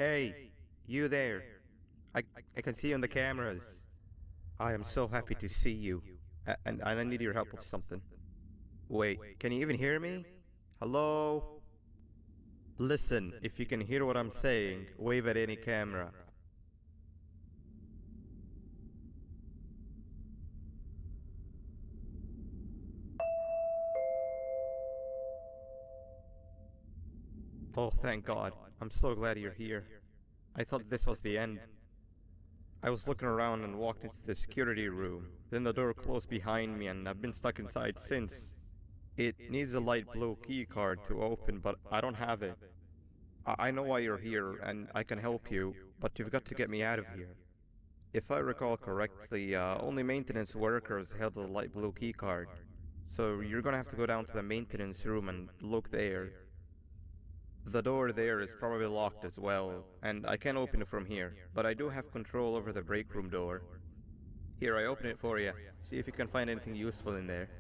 Hey, you there. I can see you on the cameras. I am so happy to see you. And I need your help with something. Wait, can you even hear me? Hello? Listen, if you can hear what I'm saying, wave at any camera. Oh, thank God. I'm so glad you're here. I thought this was the end. I was looking around and walked into the security room. Then the door closed behind me and I've been stuck inside since. It needs a light blue key card to open, but I don't have it. I know why you're here and I can help you, but you've got to get me out of here. If I recall correctly, only maintenance workers held the light blue key card. So you're gonna have to go down to the maintenance room and look there. The door there is probably locked as well, and I can't open it from here, but I do have control over the break room door. Here, I open it for you. See if you can find anything useful in there.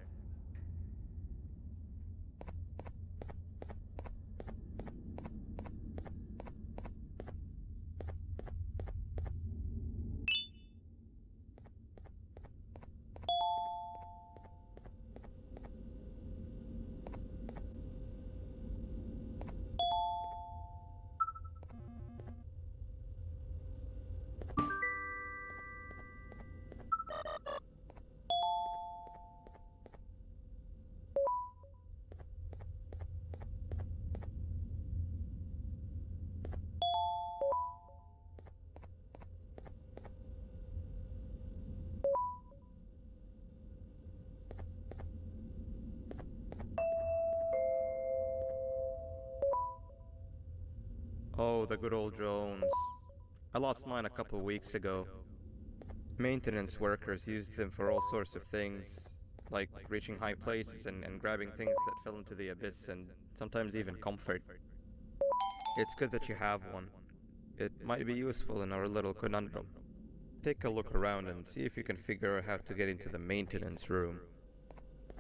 Oh, the good old drones. I lost mine a couple of weeks ago. Maintenance workers used them for all sorts of things, like reaching high places and grabbing things that fell into the abyss and sometimes even comfort. It's good that you have one. It might be useful in our little conundrum. Take a look around and see if you can figure out how to get into the maintenance room.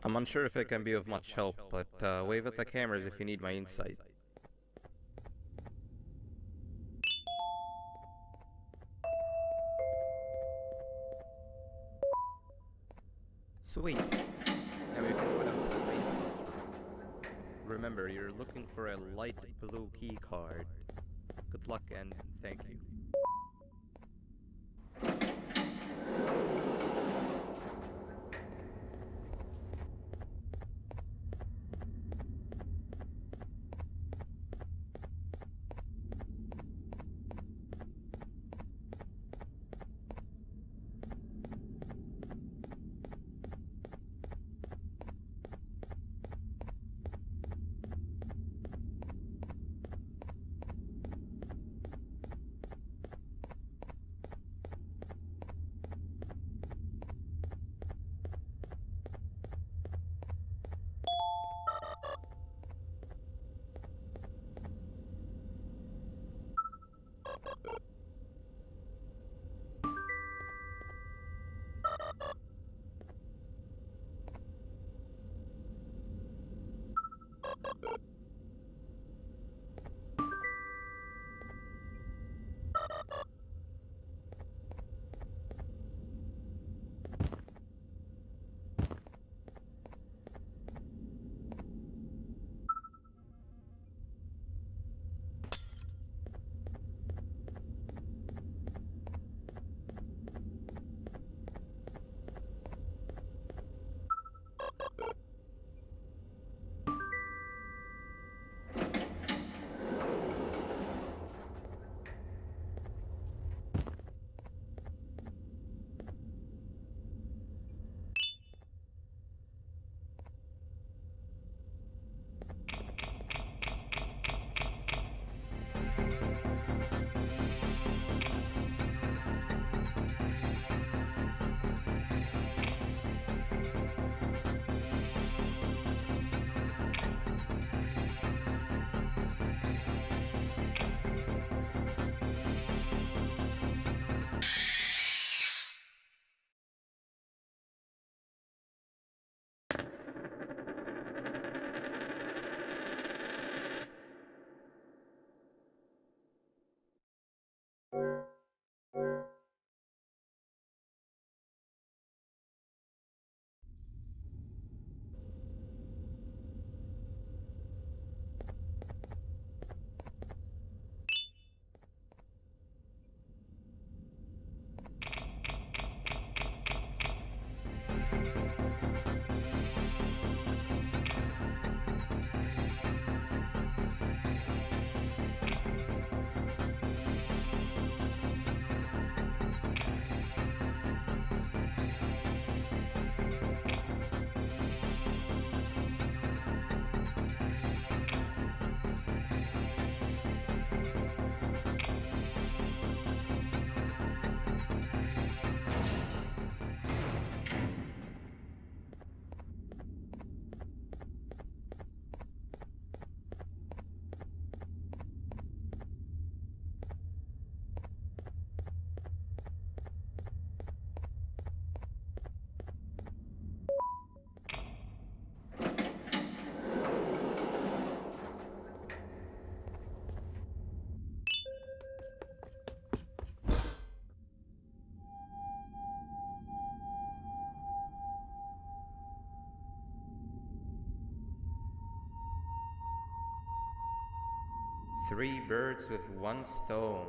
I'm unsure if it can be of much help, but wave at the cameras if you need my insight. Sweet. Now you can go down to the maintenance room. Remember, you're looking for a light blue key card. Good luck and thank you. Three birds with one stone.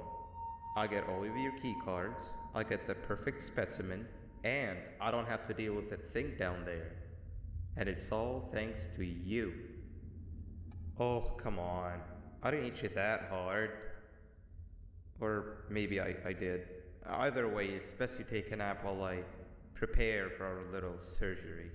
I'll get all of your key cards, I'll get the perfect specimen, and I don't have to deal with that thing down there. And it's all thanks to you. Oh, come on. I didn't hit you that hard. Or maybe I did. Either way, it's best you take a nap while I prepare for our little surgery.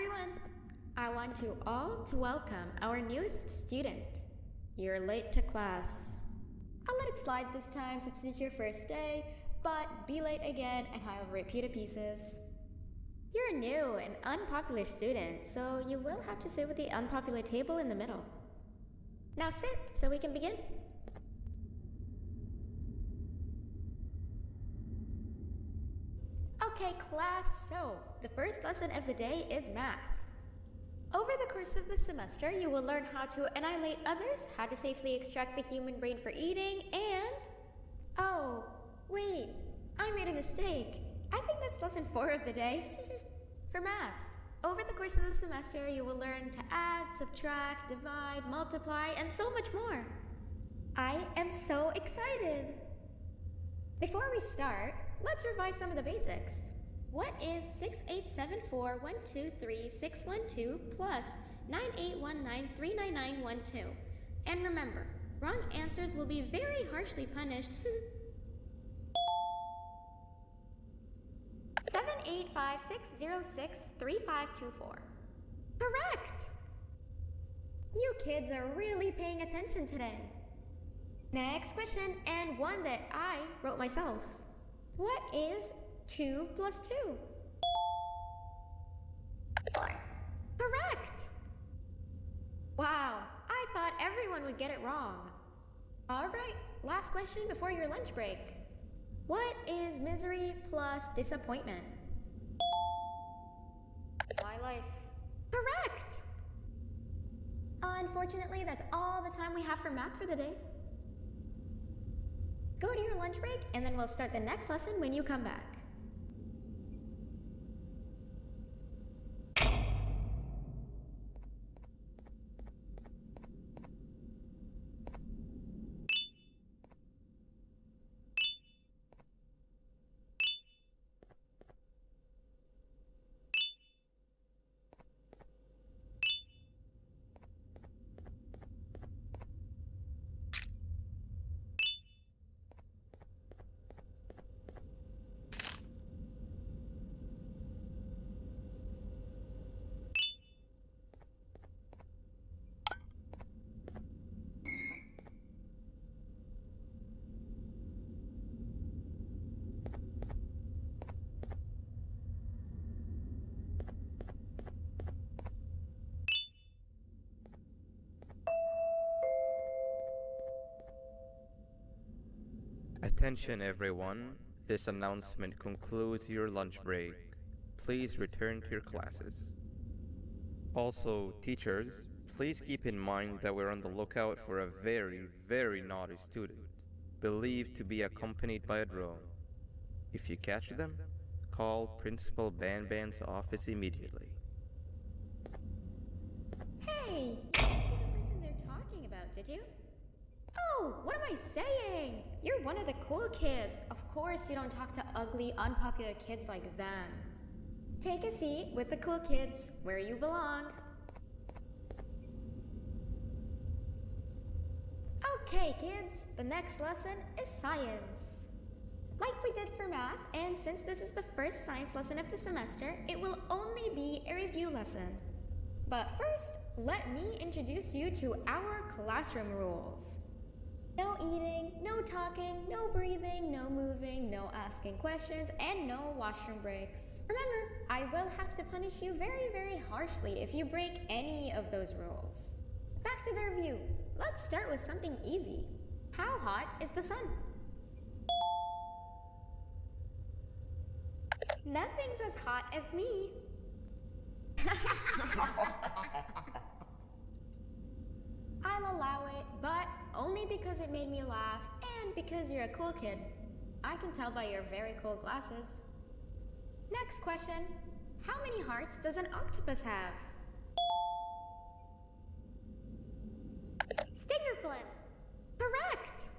everyone! I want you all to welcome our newest student. You're late to class. I'll let it slide this time since it's your first day, but be late again and I'll rip you to pieces. You're a new and unpopular student, so you will have to sit with the unpopular table in the middle. Now sit so we can begin. Okay, class, so the first lesson of the day is math. Over the course of the semester, you will learn how to annihilate others, how to safely extract the human brain for eating, and... Oh, wait, I made a mistake. I think that's lesson 4 of the day. For math, over the course of the semester, you will learn to add, subtract, divide, multiply, and so much more. I am so excited! Before we start, let's revise some of the basics. What is 6874123612 plus 9819399912? And remember, wrong answers will be very harshly punished. 785-606-3524. Correct! You kids are really paying attention today. Next question, and one that I wrote myself. What is 2 plus 2? 4. Correct! Wow, I thought everyone would get it wrong. Alright, last question before your lunch break. What is misery plus disappointment? My life. Correct! Unfortunately, that's all the time we have for math for the day. Go to your lunch break, and then we'll start the next lesson when you come back. Attention everyone, this announcement concludes your lunch break. Please return to your classes. Also, teachers, please keep in mind that we're on the lookout for a very, very naughty student, believed to be accompanied by a drone. If you catch them, call Principal Banban's office immediately. Hey! You didn't see the person they're talking about, did you? Oh, what am I saying? You're one of the cool kids. Of course you don't talk to ugly, unpopular kids like them. Take a seat with the cool kids, where you belong. Okay, kids, the next lesson is science. Like we did for math, and since this is the first science lesson of the semester, it will only be a review lesson. But first, let me introduce you to our classroom rules. No eating, no talking, no breathing, no moving, no asking questions, and no washroom breaks. Remember, I will have to punish you very, very harshly if you break any of those rules. Back to the review. Let's start with something easy. How hot is the sun? Nothing's as hot as me. I'll allow it, but only because it made me laugh and because you're a cool kid. I can tell by your very cool glasses. Next question. How many hearts does an octopus have? Stingerflint. Correct!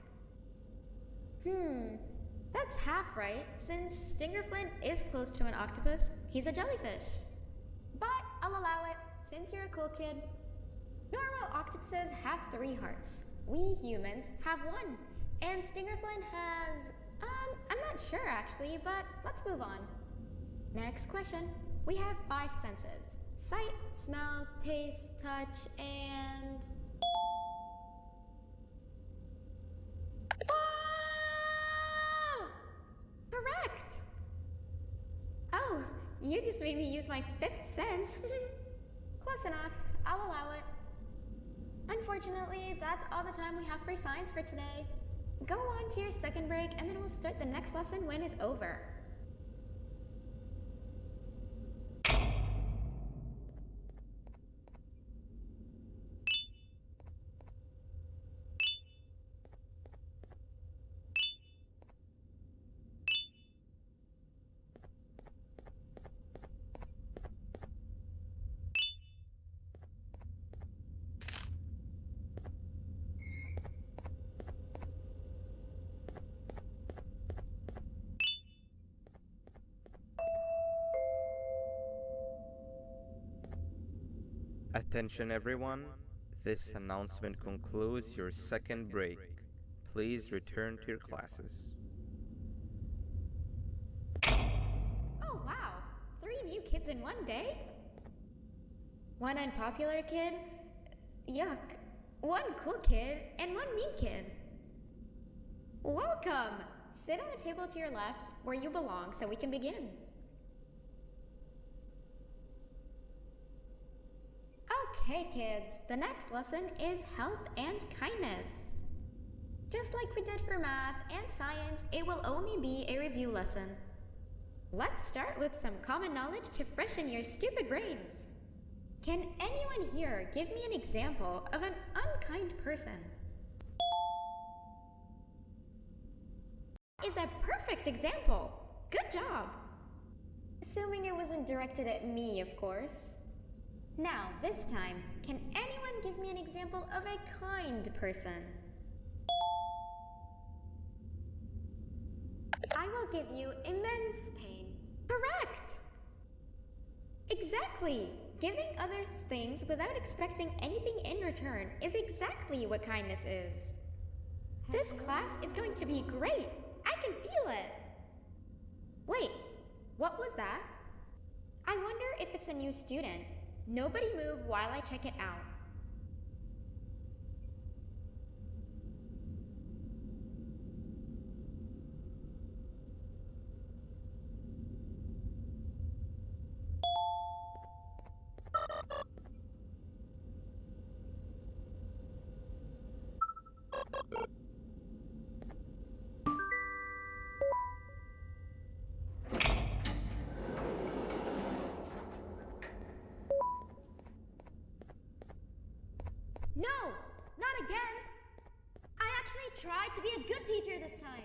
That's half right, since Stingerflint is close to an octopus. He's a jellyfish. But I'll allow it, since you're a cool kid. Normal octopuses have 3 hearts. We humans have 1. And Stingerflint has... I'm not sure actually, but let's move on. Next question. We have 5 senses. Sight, smell, taste, touch, and... Correct! Oh, you just made me use my fifth sense. Close enough. I'll allow it. Unfortunately, that's all the time we have for science for today. Go on to your second break, and then we'll start the next lesson when it's over. Attention everyone, this announcement concludes your second break. Please return to your classes. Oh wow, 3 new kids in one day? One unpopular kid? Yuck. One cool kid and one mean kid. Welcome! Sit on the table to your left where you belong so we can begin. Okay kids, the next lesson is health and kindness. Just like we did for math and science, it will only be a review lesson. Let's start with some common knowledge to freshen your stupid brains. Can anyone here give me an example of an unkind person? Is a perfect example. Good job. Assuming it wasn't directed at me, of course. Now, this time, can anyone give me an example of a kind person? I will give you immense pain. Correct! Exactly! Giving others things without expecting anything in return is exactly what kindness is. This class is going to be great! I can feel it! Wait, what was that? I wonder if it's a new student. Nobody move while I check it out. No! Not again! I actually tried to be a good teacher this time.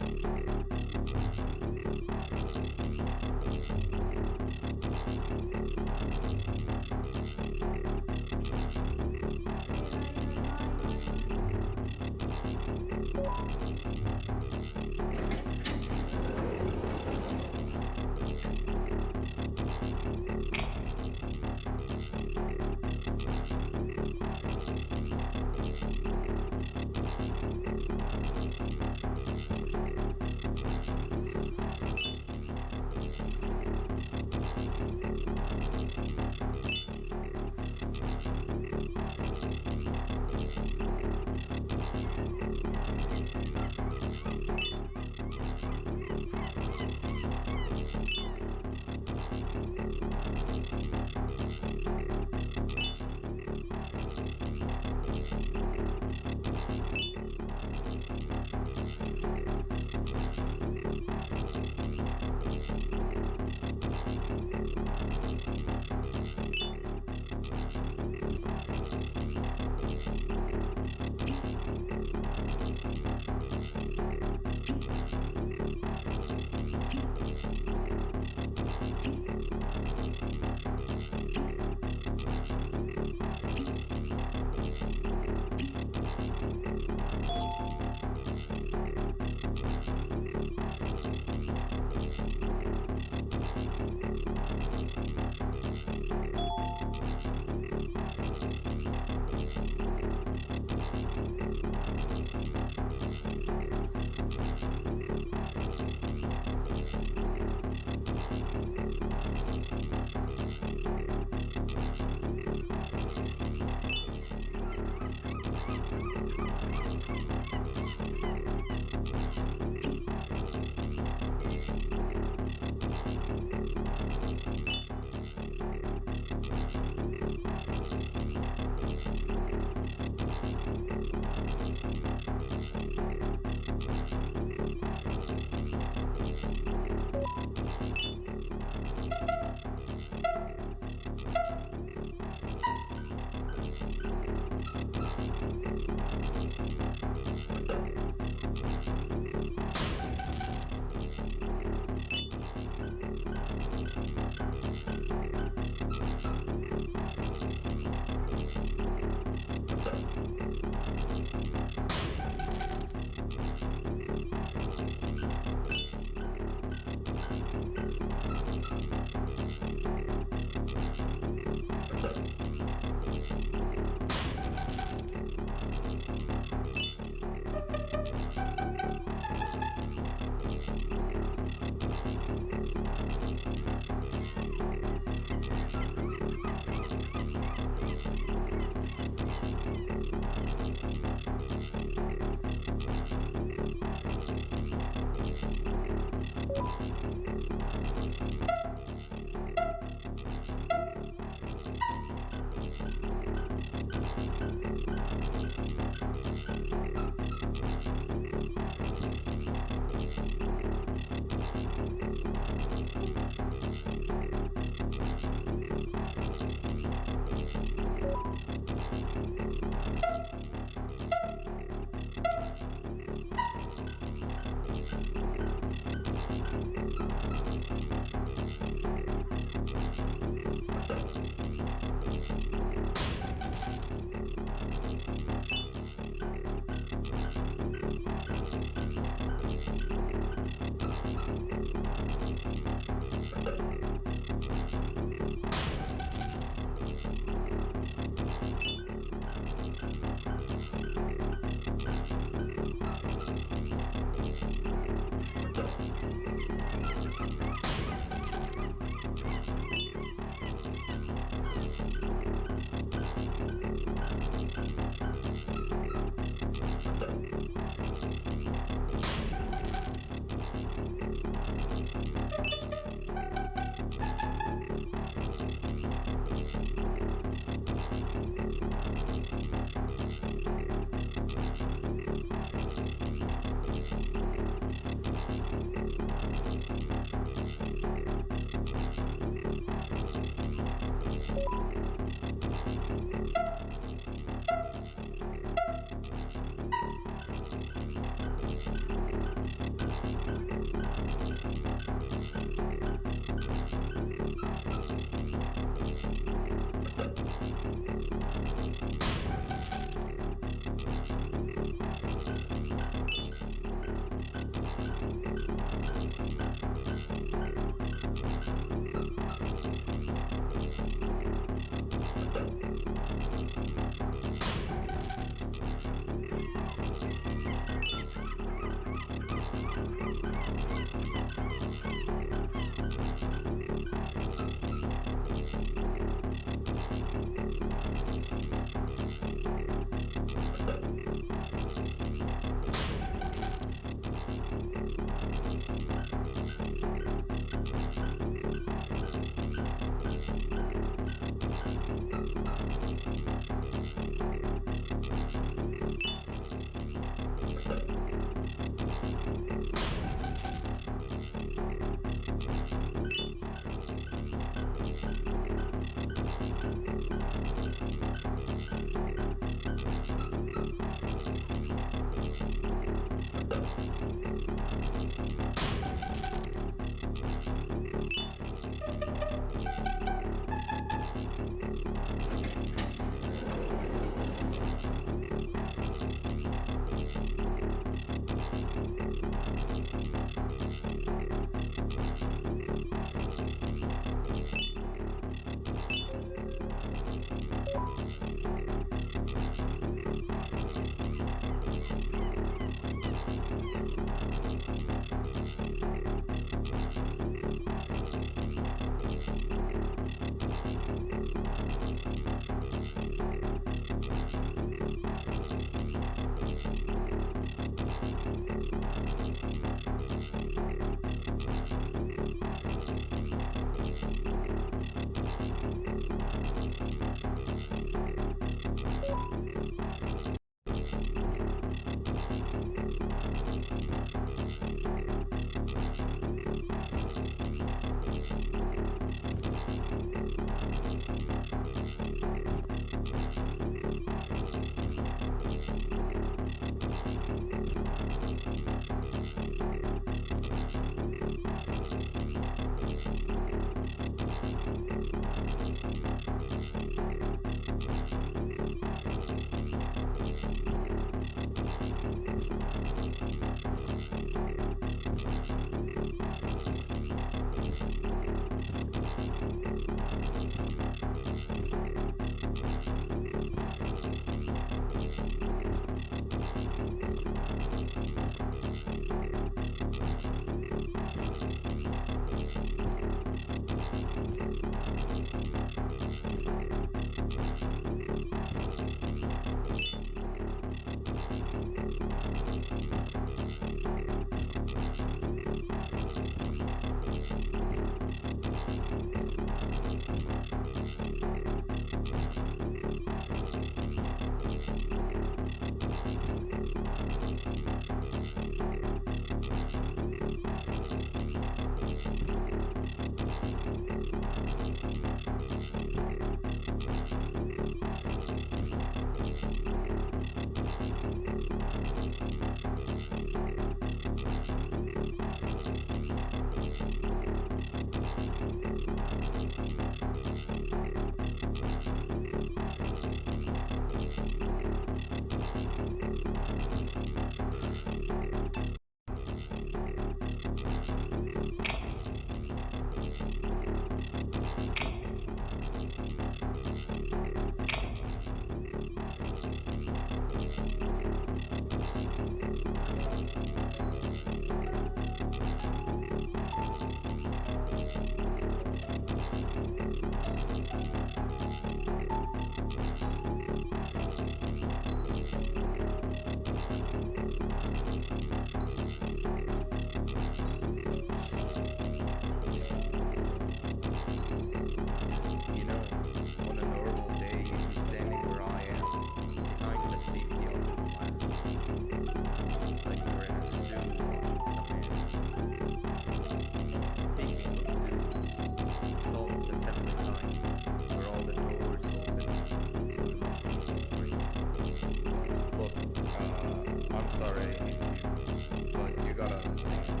I'm sorry I hate you, but you gotta understand.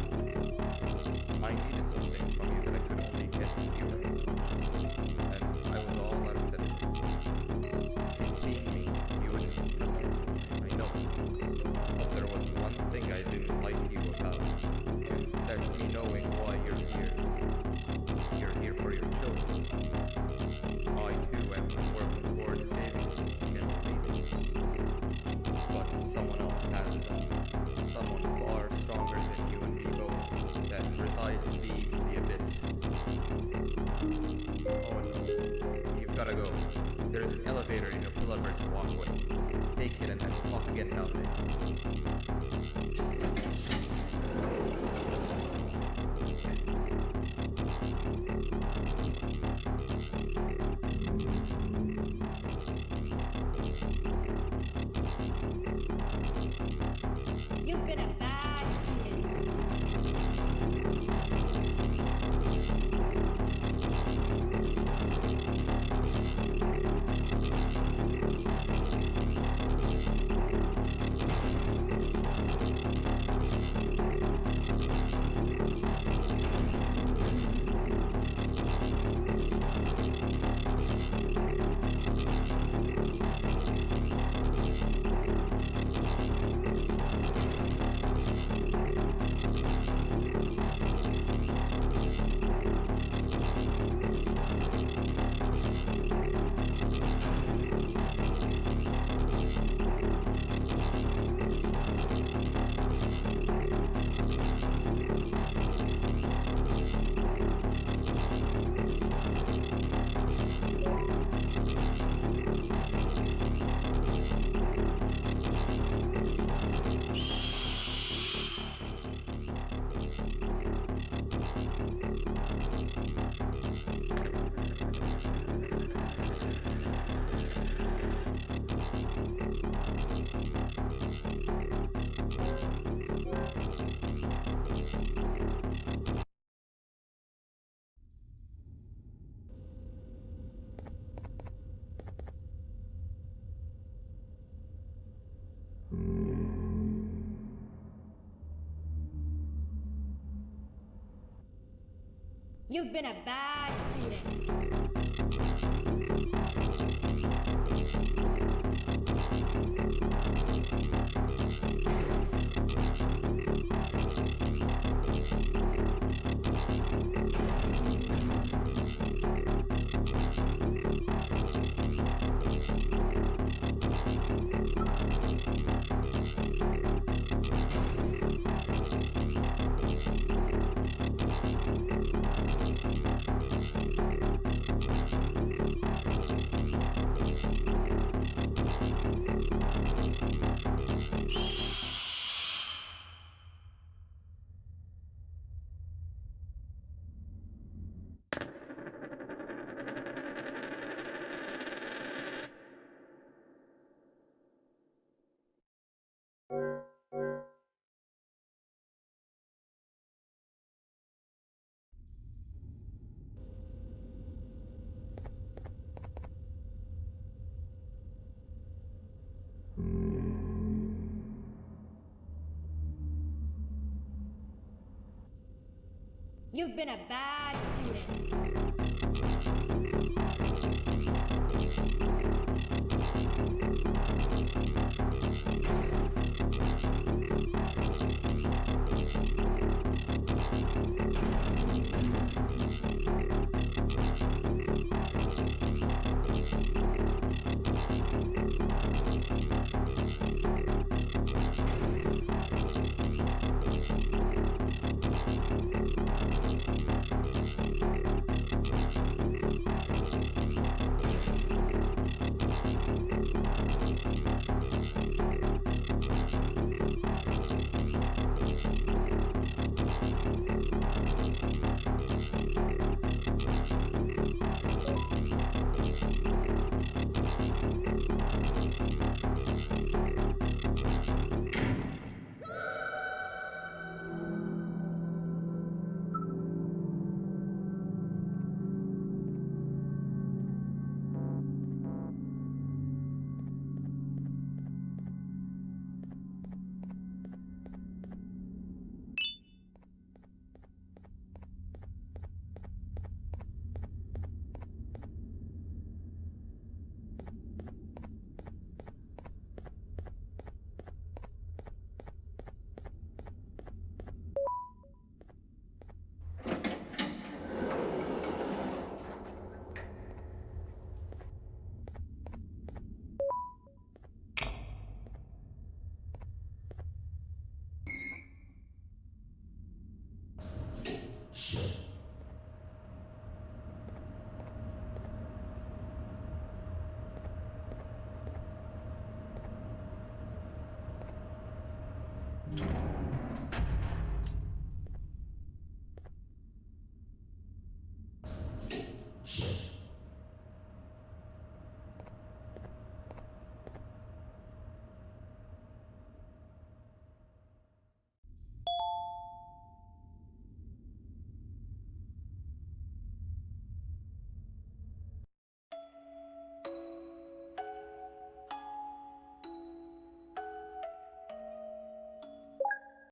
I needed something from you that I could only get if you were unconscious, and I was all out of sedatives. If you'd seen me, you wouldn't have trusted me, I know. But there was one thing I didn't like you about, and that's me knowing why you're here. You're here for your children. I too am working towards saving them, if you can believe it. But someone else has them. Someone far stronger than you and me both, that resides deep in the abyss. Oh no, you've gotta go. There's an elevator in your pillar's walkway. Take it and we'll talk again down You've been a bad student. You've been a bad student. You've been a bad student. Bye.